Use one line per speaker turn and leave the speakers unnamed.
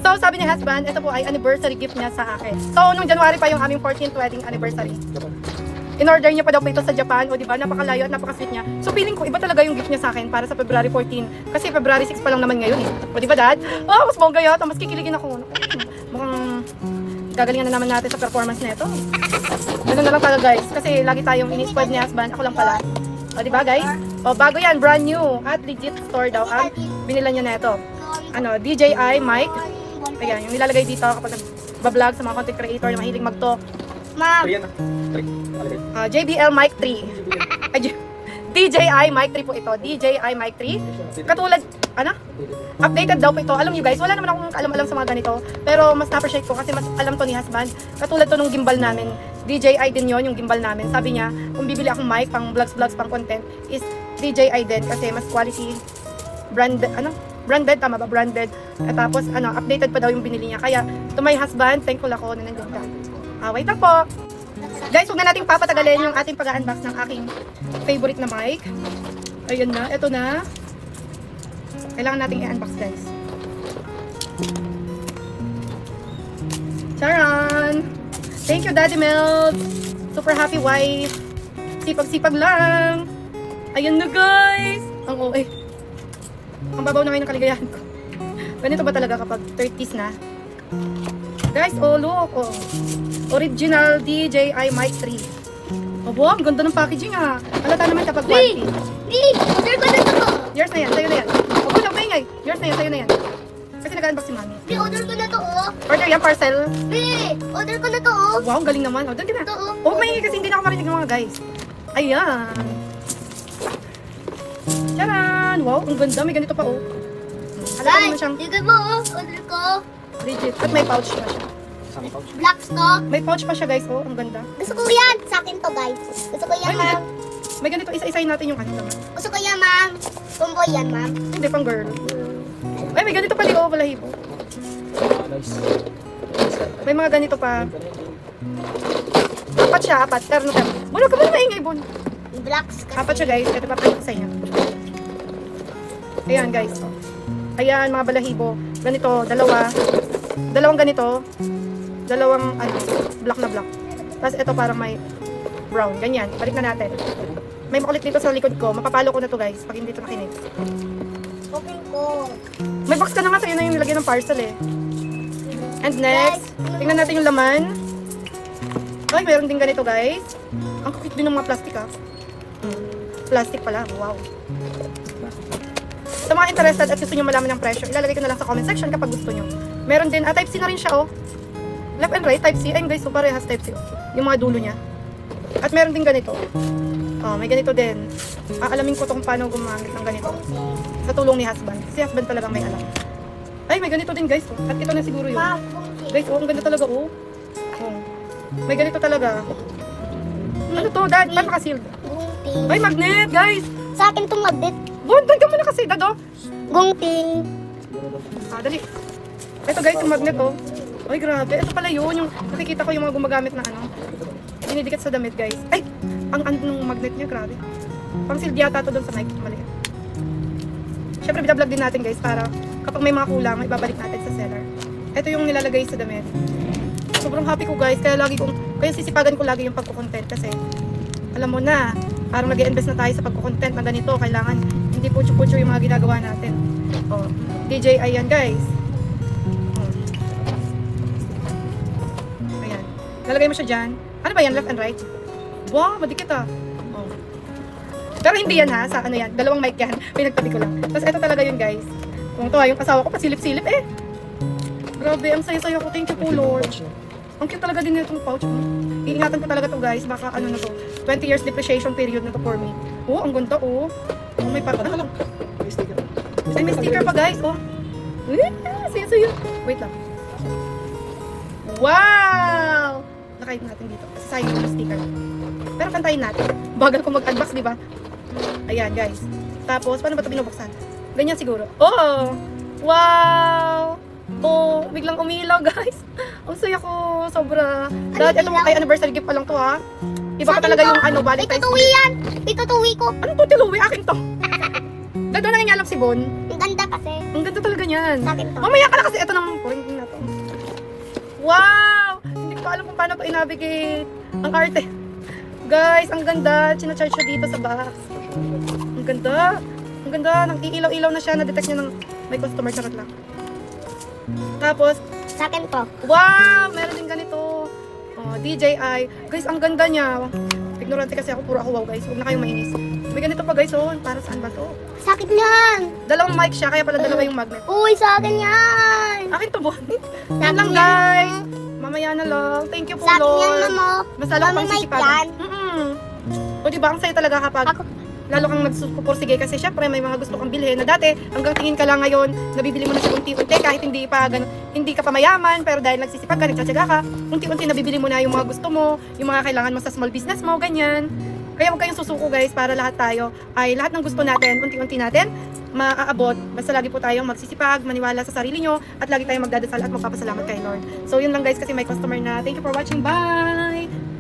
So, sabi ni husband, ito po ay anniversary gift niya sa akin. So, nung January pa yung aming 14th wedding anniversary. In-order niya pa daw po ito sa Japan, o diba, napakalayo at napaka-sweet niya. So, feeling ko, iba talaga yung gift niya sa akin para sa February 14. Kasi February 6 pa lang naman ngayon eh. O diba, Dad? Oh, mas bongga yata, mas kikiligin ako. Mukhang gagalingan na naman natin sa performance na ito. Ganun na lang talaga, guys. Kasi lagi tayong ini-spoil ni husband, ako lang pala. O diba, guys? O, bago yan, brand new. At legit store daw ang binila niya na ito. Ano, DJI mic. Ayan, yung nilalagay dito kapag nag-vlog sa mga content creator na mahilig mag-talk. Ma'am. JBL mic 3. DJI mic 3 po ito. DJI mic 3. Katulad, ano? Updated daw po ito. Alam nyo guys, wala naman akong kaalam-alam sa mga ganito. Pero mas na-appreciate ko kasi mas alam to ni husband. Katulad to nung gimbal namin. DJI din yon yung gimbal namin. Sabi niya, kung bibili akong mic pang vlogs, pang content, is DJI din kasi mas quality. Branded, ano? Branded, tama ba? Branded. At tapos, ano, updated pa daw yung binili niya. Kaya, to my husband, thankful ako na nandun ka. Wait lang po. Guys, huwag na nating papatagalin yung ating pag-unbox ng aking favorite na mic. Ayun na, eto na. Kailangan nating i-unbox, guys. Charan! Thank you, Daddy Mel. Super happy wife. Sipag-sipag lang. Ayun na, guys. Ang OA. Ang babaw na ngayon ng kaligayahan ko. Ganito ba talaga kapag 30s na? Guys, oh look, oh. Original DJI mic 3. Oh, wow, ang ganda ng packaging ah. Halata naman kapag quality.
Order ko na to.
Yours na yan, sa'yo na yan. Oh, wala, maingay. Yours na yan, sa'yo na yan. Kasi nag-unbox si Mami.
Order ko na to, oh.
Order yan, parcel.
Order ko na to, oh.
Wow, ang galing naman. Oh, doon ka na.
Ito, oh.
Oh, maingay kasi hindi na ako marinig ng mga guys. Ayan. Charan! Wow, ang ganda. May ganito pa, oh. Halata naman siyang
Dito mo, oh. Order ko.
legit. At may pouch pa siya.
Black stock.
May pouch pa siya, guys. Oh, ang ganda.
Gusto ko yan. Sa akin to, guys. Gusto ko yan,
Ay,
ma'am.
may ganito. Isa-isayin natin yung kanito.
Gusto ko yan, ma'am. Tomboy yan, ma'am.
Hindi, pang girl. Ay, may ganito pa di, oh, balahibo. May mga ganito pa. Apat siya, apat. Pero no, Bon, huwag ka muna maingay, Bon.
Black kasi.
Apat siya, guys. Ito papalik ko sa inyo. Ayan, guys. Ayan, mga balahibo. Ganito, dalawa. Dalawang ganito. Dalawang, ano, black na black. Tapos ito parang may brown. Ganyan. Balik na natin. May makulit dito sa likod ko. Mapapalo ko na to, guys. Pag hindi ito nakinig.
Open ko.
May box ka na nga. Sa'yo na yung nilagay ng parcel, eh. And next, tingnan natin yung laman. Ay, mayroon din ganito, guys. Ang cute din ng mga plastic, ah. Plastic pala. Wow. Sa mga interested at gusto nyo malaman ng presyo, ilalagay ko na lang sa comment section kapag gusto nyo. Meron din, Type C na rin siya, oh. Left and right, Type C. Ayun, guys, so parehas Type C. Yung mga dulo niya. At meron din ganito. Oh, may ganito din. Aalamin ko to kung paano gumamit ng ganito. Sa tulong ni husband. Si husband talagang may alam. Ay, may ganito din, guys. Oh. At ito na siguro yun.
Ma'am,
Guys, oh, ang ganda talaga, oh. Oh. May ganito talaga. Ano to, Dad? Paano naka-sealed?
gunting.
Ay, magnet, guys!
Sa akin itong magnet.
Bon, doon ka muna kasi, Dad, oh.
Gunting.
Dali. Ito, guys, yung magnet, oh. Ay, grabe. Ito pala yun. Yung nakikita ko yung mga gumagamit na ano. Dinidikit sa damit, guys. Ay, ang ng magnet niya, grabe. Pang sealed yata to doon sa mic. Mali. Siyempre, binablog din natin, guys, para kapag may mga kulang, ibabalik natin sa seller. Ito yung nilalagay sa damit. Sobrang happy ko, guys. Kaya sisipagan ko lagi yung pagkukontent kasi alam mo na, parang nag-i-invest na tayo sa pagkukontent na ganito. Kailangan hindi putyo-putyo yung mga ginagawa natin. Oh, DJI yan, guys. Oh. Ayan. Lalagay mo siya dyan. Ano ba yan? Left and right? Wow, madikit ah. Oh. Pero hindi yan ha. Sa ano yan? Dalawang mic yan. Pinagtabi ko lang. Tapos ito talaga yun, guys. Kung ito yung asawa ko, pasilip-silip eh. Grabe, ang saya-saya ko. Thank you po, Lord. Ang cute talaga din itong pouch. Iingatan ko talaga to, guys. Baka ano na to. 20 years depreciation period na to for me. Oh, ang ganda, oh. Oh, may parang. Ay, may sticker pa, guys. Oh. Saya-saya. Wait lang. Wow! Nakahit natin dito. Kasi sayang yung sticker. Pero kantahin natin. Bagal ko mag-unbox, di ba? Ayan, guys. Tapos, paano ba ito binubuksan? Ganyan siguro. Oh! Wow! Oh, biglang umilaw, guys. Ang saya ko, sobra. Dahil ito ay anniversary gift pa lang to, ha. Iba pa talaga yung ano, Valentine's
Itutuwi yan. Itutuwi ko.
Anong tutiluwi? Akin to. Dado na nga lang si Bon.
Ang ganda kasi.
Ang ganda talaga niyan.
Sa akin to.
Mamaya ka na kasi ito ng point paano to i-navigate. Ang arte. Guys, ang ganda. China-charge siya dito sa box. Ang ganda. Ang ganda. Nang iilaw-ilaw na siya. Na-detect niya ng may customer. Charot lang. Tapos,
Sa akin to.
wow! Meron din ganito. Oh, DJI. Guys, ang ganda niya. Ignorante kasi ako. Puro ako wow, guys. Huwag na kayong mainis. May ganito pa, guys. Oh, para saan ba to?
Sa akin yan.
Dalawang mic siya. Kaya pala dalawa yung magnet.
Uy, sa akin yan.
Akin to, Bonnie.
Sa
Yan lang,
akin
guys.
yan.
Mamaya na lang. Thank you po,
Sa akin yan,
Lord.
mamo.
Mas lalo
Mami,
pang
mic
sisipagan.
yan.
O diba, ang saya talaga kapag
Ako.
lalo kang nagsupursige kasi syempre may mga gusto kang bilhin na dati hanggang tingin ka lang ngayon, nabibili mo na siya unti-unti kahit hindi ka pa mayaman, pero dahil nagsisipag ka, nagtsatsaga ka, unti-unti nabibili mo na yung mga gusto mo, yung mga kailangan mo sa small business mo, ganyan. Kaya huwag kayong susuko, guys, para lahat tayo ay lahat ng gusto natin, unti-unti natin maaabot. Basta lagi po tayong magsisipag, maniwala sa sarili nyo, at lagi tayong magdadasal at magpapasalamat kay Lord. So yun lang, guys, kasi may customer na. Thank you for watching. Bye!